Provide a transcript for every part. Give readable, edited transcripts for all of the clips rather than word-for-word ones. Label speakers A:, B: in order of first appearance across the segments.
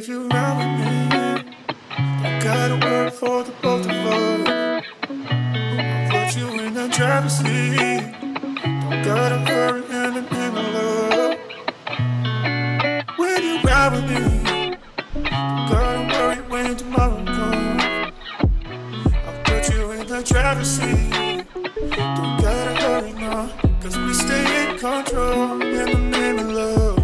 A: If you ride with me, don't gotta work for the both of us. I'll put you in the driver's seat. Don't gotta hurry in the love. When you ride with me, don't gotta worry when tomorrow comes. I'll put you in the driver's seat. Don't gotta hurry now, cause we stay in control in the name of love.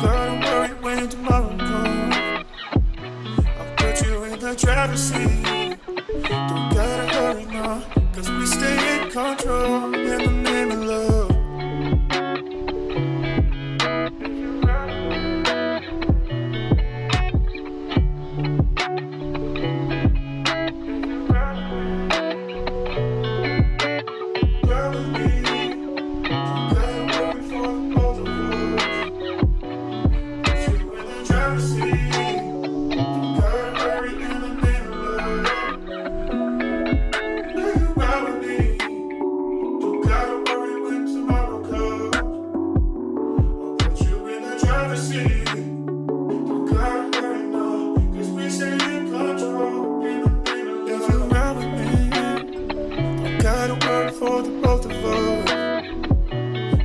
A: Gotta worry when tomorrow comes. I'll put you in the driver's seat. Don't gotta hurry now, 'cause we stay in control in the name of love. For the both of us,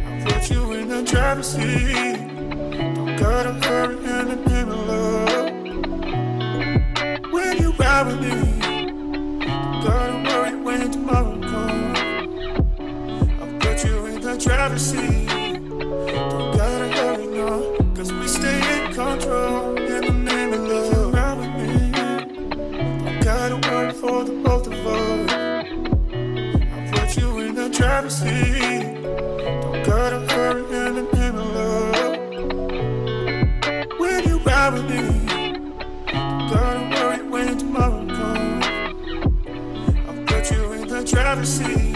A: I'll put you in the driver's seat. Don't gotta hurry in the name of love. When you ride with me, don't gotta worry when tomorrow comes. I'll put you in the driver's seat. Don't gotta hurry now, 'cause we stay in control in the name of love. Ride with me, don't gotta worry for the both of us. You in the driver's seat. Don't gotta hurry in the name of love. When you ride with me, don't gotta worry when tomorrow comes. I'll put you in the driver's seat.